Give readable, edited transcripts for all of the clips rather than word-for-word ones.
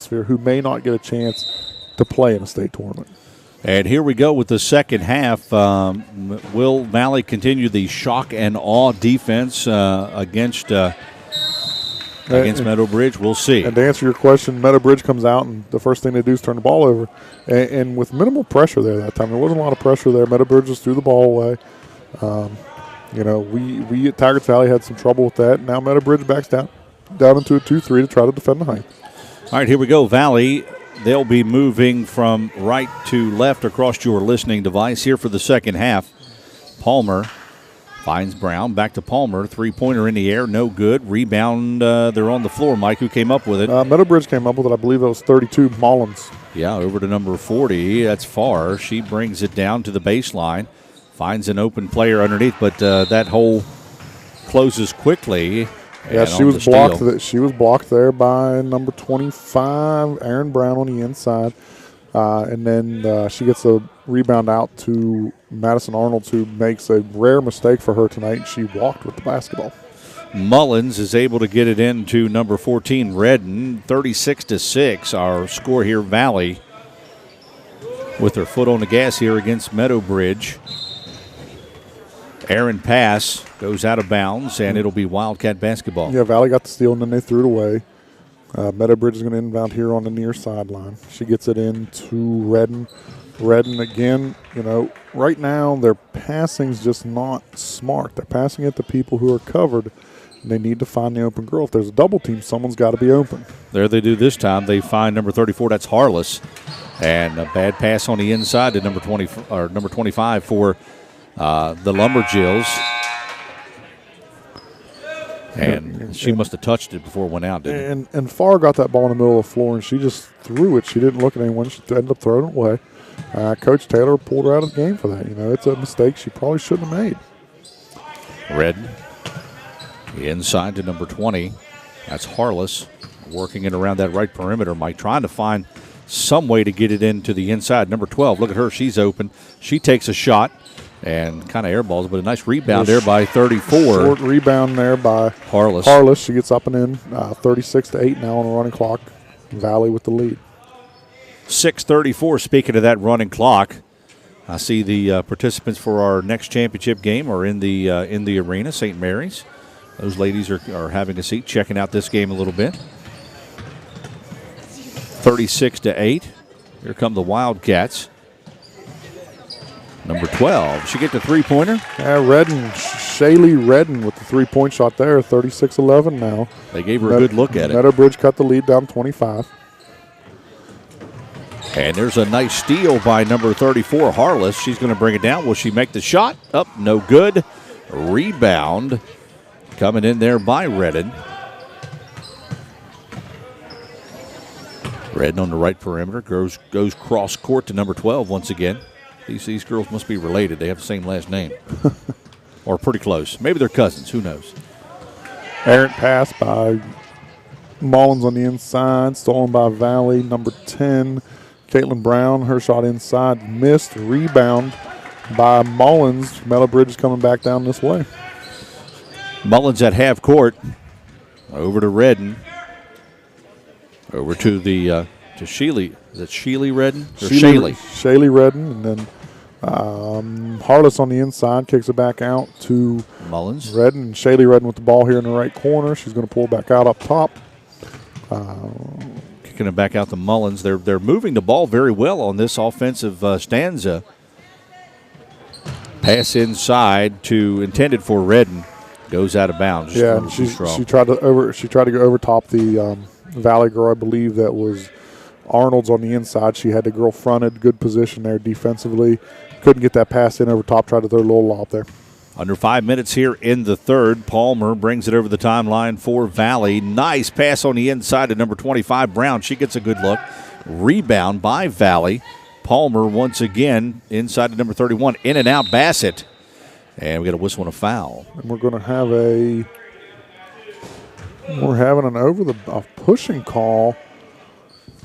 atmosphere who may not get a chance to play in a state tournament. And here we go with the second half. Will Valley continue the shock and awe defense against Meadow Bridge? We'll see. And to answer your question, Meadow Bridge comes out, and the first thing they do is turn the ball over. And with minimal pressure there that time, there wasn't a lot of pressure there. Meadow Bridge just threw the ball away. We at Tigers Valley had some trouble with that. Now Meadow Bridge backs down into a 2-3 to try to defend the height. All right, here we go. Valley, they'll be moving from right to left across your listening device here for the second half. Palmer finds Brown. Back to Palmer. Three-pointer in the air. No good. Rebound. They're on the floor. Mike, who came up with it? Meadow Bridge came up with it. I believe it was 32. Mullins. Yeah, over to number 40. That's far. She brings it down to the baseline. Finds an open player underneath, but that hole closes quickly. Yeah, she was blocked. She was blocked there by number 25, Aaron Brown, on the inside. And then she gets a rebound out to Madison Arnold, who makes a rare mistake for her tonight. She walked with the basketball. Mullins is able to get it into number 14, Redden. 36-6, our score here. Valley with her foot on the gas here against Meadow Bridge. Aaron pass goes out of bounds, and it'll be Wildcat basketball. Yeah, Valley got the steal, and then they threw it away. Meadow Bridge is going to inbound here on the near sideline. She gets it into Redden. Redden again, right now their passing's just not smart. They're passing it to people who are covered, and they need to find the open girl. If there's a double team, someone's got to be open. There they do this time. They find number 34, that's Harless. And a bad pass on the inside to number 25 for the Lumberjills. And she must have touched it before it went out, didn't it? And Farr got that ball in the middle of the floor, and she just threw it. She didn't look at anyone. She ended up throwing it away. Coach Taylor pulled her out of the game for that. It's a mistake she probably shouldn't have made. Redden inside to number 20. That's Harless working it around that right perimeter. Mike trying to find some way to get it into the inside. Number 12, look at her. She's open. She takes a shot and kind of airballs, but a nice rebound there by 34. Short rebound there by Harless. She gets up and in. 36-8 now on the running clock. Valley with the lead. 6:34. Speaking of that running clock, I see the participants for our next championship game are in the arena, St. Mary's. Those ladies are having a seat, checking out this game a little bit. 36-8. Here come the Wildcats. Number 12. She get the three-pointer? Yeah, Redden, Shaylee Redden with the three-point shot there, 36-11 now. They gave her a good look at it. Meadow Bridge cut the lead down 25. And there's a nice steal by number 34, Harless. She's going to bring it down. Will she make the shot? Up, no good. Rebound coming in there by Redden. Redden on the right perimeter. Goes cross court to number 12 once again. These girls must be related. They have the same last name. Or pretty close. Maybe they're cousins. Who knows? Errant pass by Mullins on the inside. Stolen by Valley. Number 10, Caitlin Brown. Her shot inside. Missed. Rebound by Mullins. Meadow Bridge is coming back down this way. Mullins at half court. Over to Redden. Over to the to Sheely. Is it Sheely Redden? Or Shaylee? Shaylee Redden. And then Harless on the inside kicks it back out to Mullins. Redden. Shaylee Redden with the ball here in the right corner. She's going to pull back out up top. Kicking it back out to Mullins. They're moving the ball very well on this offensive stanza. Pass inside intended for Redden. Goes out of bounds. Yeah, she tried to go over top the Valley girl. I believe that was Arnold's on the inside. She had the girl fronted. Good position there defensively. Couldn't get that pass in over top. Tried to throw a little lob there. Under 5 minutes here in the third. Palmer brings it over the timeline for Valley. Nice pass on the inside to number 25, Brown. She gets a good look. Rebound by Valley. Palmer once again inside to number 31. In and out Bassett. And we got a whistle and a foul. And we're going to have we're having a pushing call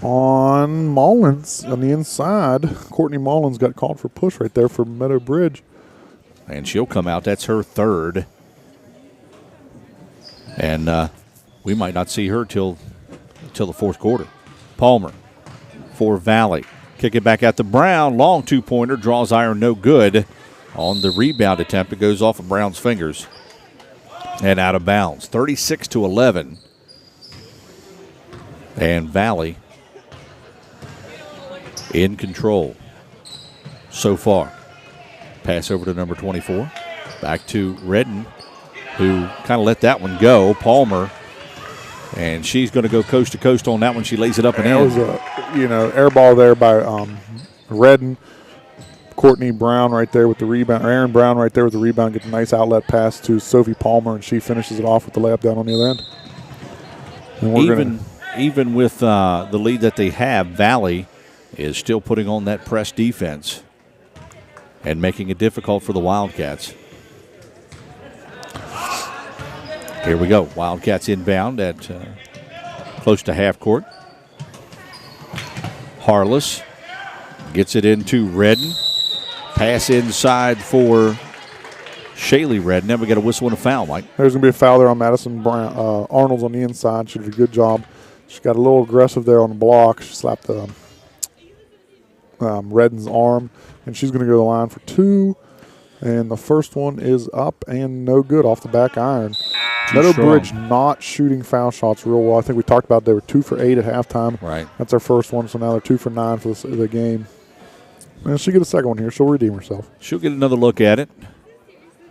on Mullins on the inside. Courtney Mullins got called for push right there for Meadow Bridge. And she'll come out. That's her third. And we might not see her till the fourth quarter. Palmer for Valley. Kick it back out to Brown. Long two-pointer. Draws iron, no good. On the rebound attempt, it goes off of Brown's fingers and out of bounds. 36-11. And Valley in control so far. Pass over to number 24. Back to Redden, who kind of let that one go. Palmer, and she's going to go coast to coast on that one. She lays it up and in. That was a, air ball there by Redden. Courtney Brown right there with the rebound. Aaron Brown right there with the rebound. Gets a nice outlet pass to Sophie Palmer, and she finishes it off with the layup down on the other end. And even with the lead that they have, Valley is still putting on that press defense and making it difficult for the Wildcats. Here we go. Wildcats inbound at close to half court. Harless gets it into Redden. Pass inside for Shaylee Redden. Then we got a whistle and a foul, Mike. There's going to be a foul there on Madison Brown. Arnold's on the inside. She did a good job. She got a little aggressive there on the block. She slapped Redden's arm, and she's going to go to the line for two. And the first one is up and no good off the back iron. Meadowbridge not shooting foul shots real well. I think we talked about they were 2 for 8 at halftime. Right. That's our first one, so now they're 2 for 9 for the game. And she'll get a second one here. She'll redeem herself. She'll get another look at it.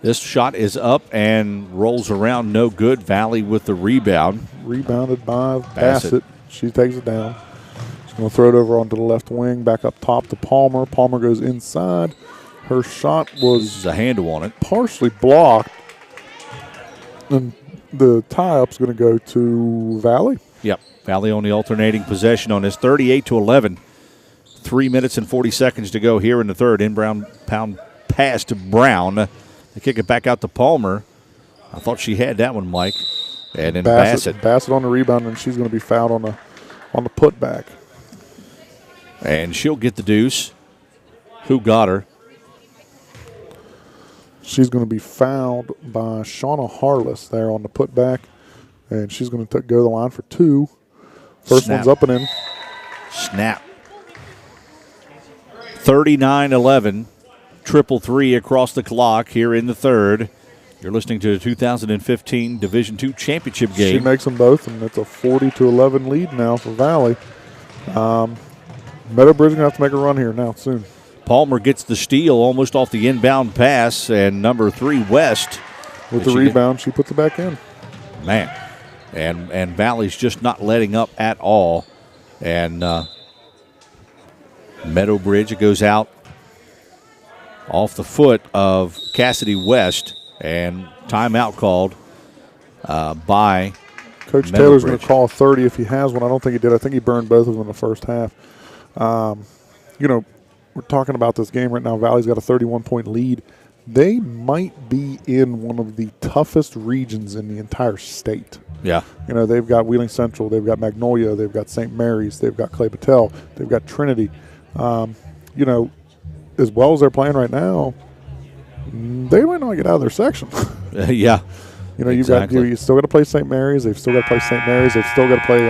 This shot is up and rolls around, no good. Valley with the rebound. Rebounded by Bassett. She takes it down. She's going to throw it over onto the left wing, back up top to Palmer. Palmer goes inside. Her shot was a handle on it. Partially blocked. And the tie-up's going to go to Valley. Yep. Valley on the alternating possession on this. 38-11. 3 minutes and 40 seconds to go here in the third. Inbound pound pass to Brown. They kick it back out to Palmer. I thought she had that one, Mike. And then Bassett. Bassett on the rebound, and she's going to be fouled on the putback. And she'll get the deuce. Who got her? She's going to be fouled by Shauna Harless there on the putback, and she's going to go to the line for two. First Snap. one's up and in. Snap. 39-11. Triple three across the clock here in the third. You're listening to the 2015 Division II Championship game. She makes them both, and it's a 40-11 lead now for Valley. Meadowbridge is going to have to make a run here now soon. Palmer gets the steal almost off the inbound pass, and number 3, West. With the rebound, she puts it back in. Man. And Valley's just not letting up at all. And Meadowbridge, it goes out off the foot of Cassidy West, and timeout called by Coach Taylor's going to call 30 if he has one. I don't think he did. I think he burned both of them in the first half. We're talking about this game right now. Valley's got a 31-point lead. They might be in one of the toughest regions in the entire state. Yeah. They've got Wheeling Central, they've got Magnolia, they've got St. Mary's, they've got Clay Patel, they've got Trinity. As well as they're playing right now, they might not get out of their section. Yeah. You still got to play St. Mary's. They've still got to play St. Mary's. They've still got to play,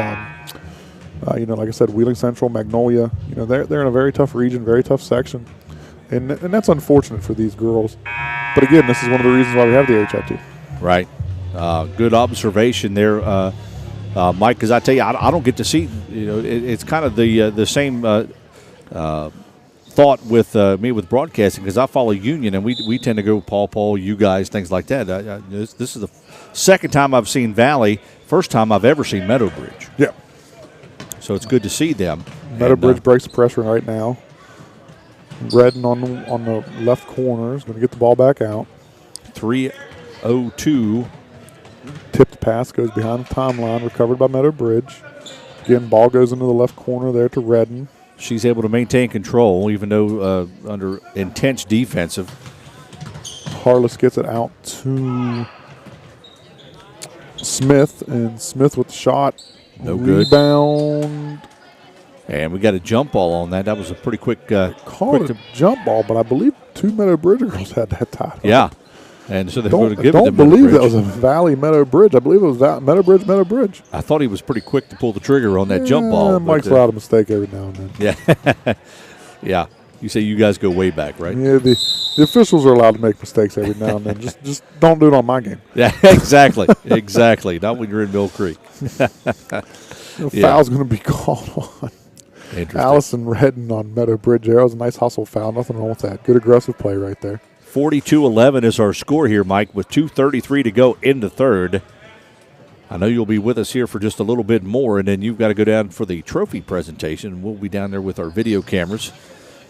like I said, Wheeling Central, Magnolia. They're in a very tough region, very tough section, and that's unfortunate for these girls. But again, this is one of the reasons why we have the HIT. Right. Good observation there, Mike. Because I tell you, I don't get to see. It's kind of the same thought with me with broadcasting, because I follow Union, and we tend to go Paul, you guys, things like that. This is the second time I've seen Valley. First time I've ever seen Meadowbridge. Yeah. So it's good to see them. Meadowbridge breaks the pressure right now. Redden on the left corner is going to get the ball back out. 3:02. Tipped pass goes behind the timeline, recovered by Meadowbridge. Again, ball goes into the left corner there to Redden. She's able to maintain control, even though under intense defensive. Harless gets it out to Smith, and Smith with the shot. No good. Rebound. And we got a jump ball on that. That was a pretty quick. Called it a jump ball, but I believe 2 Meadowbridge girls had that tied up. Yeah. And so they're going to give it to Don't believe that Meadowbridge. was a Valley Meadow Bridge. I believe it was Meadow Bridge. I thought he was pretty quick to pull the trigger on that jump ball. Mike's allowed a mistake every now and then. Yeah. Yeah. You say you guys go way back, right? Yeah, the officials are allowed to make mistakes every now and then. Just don't do it on my game. Yeah, exactly. Exactly. Not when you're in Mill Creek. Foul's going to be called on Allison Redden on Meadow Bridge there. That was a nice hustle foul. Nothing wrong with that. Good aggressive play right there. 42-11 is our score here, Mike, with 2:33 to go in the third. I know you'll be with us here for just a little bit more, and then you've got to go down for the trophy presentation. We'll be down there with our video cameras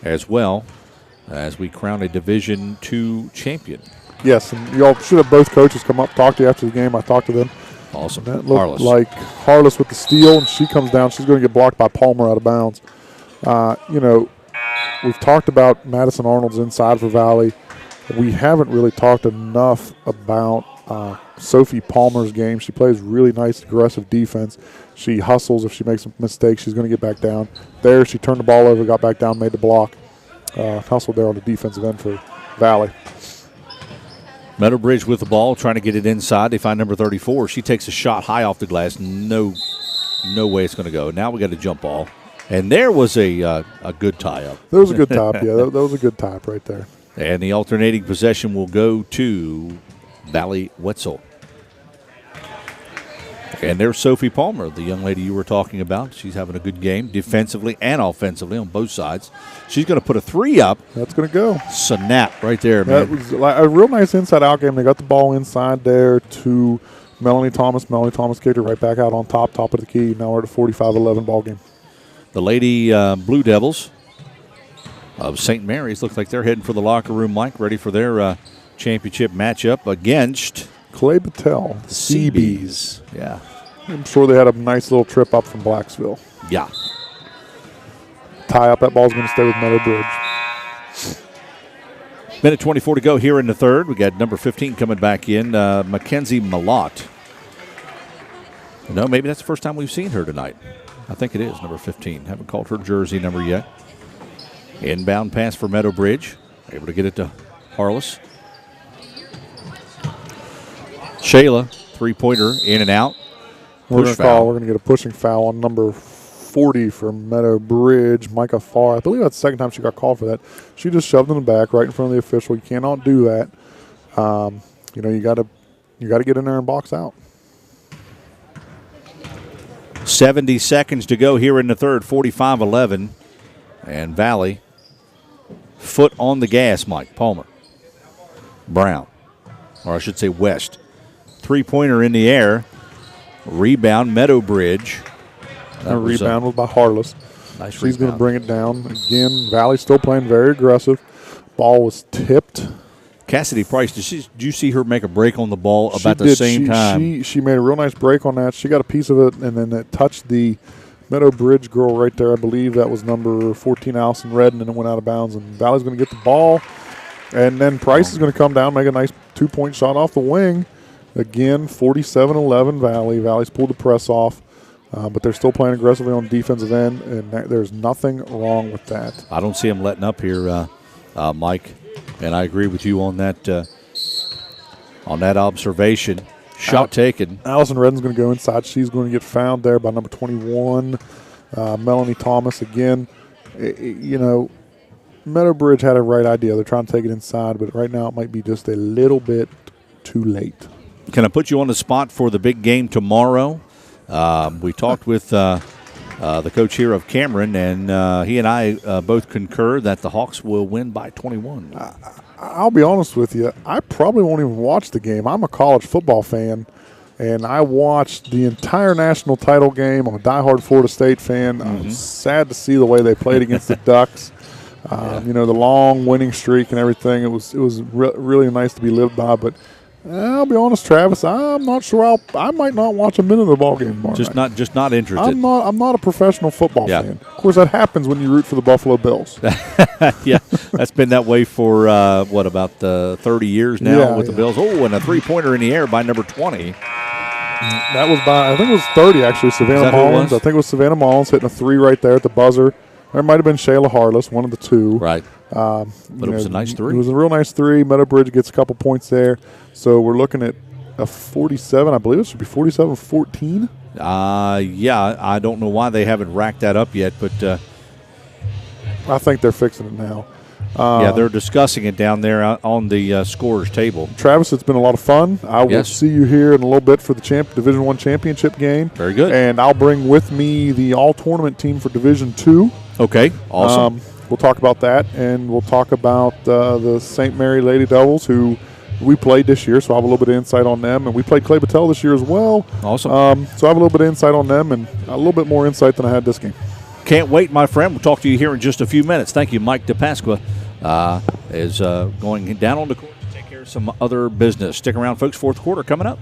as well as we crown a Division II champion. Yes, and y'all should have both coaches come up, talk to you after the game. I talked to them. Awesome. That looked like Harless with the steal, and she comes down. She's going to get blocked by Palmer out of bounds. We've talked about Madison Arnold's inside for Valley. We haven't really talked enough about Sophie Palmer's game. She plays really nice, aggressive defense. She hustles. If she makes a mistake, she's going to get back down. There, she turned the ball over, got back down, made the block. Hustled there on the defensive end for Valley. Meadowbridge with the ball, trying to get it inside. They find number 34. She takes a shot high off the glass. No way it's going to go. Now we got a jump ball. And there was a good tie-up. There was a good top, yeah. That was a good top right there. And the alternating possession will go to Valley Wetzel. And there's Sophie Palmer, the young lady you were talking about. She's having a good game defensively and offensively on both sides. She's going to put a three up. That's going to go. Snap right there, man. That was a real nice inside-out game. They got the ball inside there to Melanie Thomas. Melanie Thomas kicked it right back out on top of the key. Now we're at a 45-11 ball game. The Lady Blue Devils of St. Mary's looks like they're heading for the locker room, Mike, ready for their championship matchup against Clay Patel, the Seabees. Yeah. I'm sure they had a nice little trip up from Blacksville. Yeah. Tie up. That ball's going to stay with Meadow Bridge. Minute 24 to go here in the third. We got number 15 coming back in, Mackenzie Malott. No, maybe that's the first time we've seen her tonight. I think it is, number 15. Haven't called her jersey number yet. Inbound pass for Meadow Bridge. Able to get it to Harless. Shayla, three-pointer, in and out. We're going to get a pushing foul on number 40 for Meadow Bridge, Micah Farr. I believe that's the second time she got called for that. She just shoved in the back right in front of the official. You cannot do that. You got to get in there and box out. 70 seconds to go here in the third, 45-11. And Valley, foot on the gas, Mike. Palmer. Brown. Or I should say West. Three-pointer in the air. Rebound, Meadow Bridge. That rebound was by Harless. Nice She's going to bring it down. Again, Valley still playing very aggressive. Ball was tipped. Cassidy Price, did you see her make a break on the ball about the same time? She made a real nice break on that. She got a piece of it, and then it touched the Meadow Bridge girl right there. I believe that was number 14, Allison Redden, and it went out of bounds. And Valley's going to get the ball. And then Price is going to come down, make a nice two-point shot off the wing. Again, 47-11 Valley. Valley's pulled the press off. But they're still playing aggressively on the defensive end, and there's nothing wrong with that. I don't see them letting up here, Mike, and I agree with you on that observation. Shot taken. Allison Redden's going to go inside. She's going to get fouled there by number 21, Melanie Thomas. Again, Meadow Bridge had a right idea. They're trying to take it inside, but right now it might be just a little bit too late. Can I put you on the spot for the big game tomorrow? We talked with the coach here of Cameron, and he and I both concur that the Hawks will win by 21. I'll be honest with you. I probably won't even watch the game. I'm a college football fan, and I watched the entire national title game. I'm a diehard Florida State fan. Mm-hmm. I'm sad to see the way they played against the Ducks. The long winning streak and everything. It was really nice to be lived by, but I'll be honest, Travis. I'm not sure. I might not watch a minute of the ball game tomorrow night. Just not interested. I'm not a professional football fan. Of course, that happens when you root for the Buffalo Bills. Yeah, that's been that way for about 30 years now with the Bills. Oh, and a three-pointer in the air by number 20. That was by, I think it was 30 actually. Savannah Mullins. I think it was Savannah Mullins hitting a three right there at the buzzer. Or it might have been Shayla Harless, one of the two. Right. But it was a nice three. It was a real nice three. Meadowbridge gets a couple points there. So we're looking at a 47. I believe it should be 47-14. Yeah, I don't know why they haven't racked that up yet, but I think they're fixing it now. yeah, they're discussing it down there on the scorer's table. Travis, it's been a lot of fun. I will see you here in a little bit for the Division I championship game. Very good. And I'll bring with me the all-tournament team for Division II. Okay, awesome. We'll talk about that, and we'll talk about the St. Mary Lady Devils, who we played this year, so I have a little bit of insight on them. And we played Clay Battelle this year as well. Awesome. So I have a little bit of insight on them and a little bit more insight than I had this game. Can't wait, my friend. We'll talk to you here in just a few minutes. Thank you. Mike DePasqua is going down on the court to take care of some other business. Stick around, folks. Fourth quarter coming up.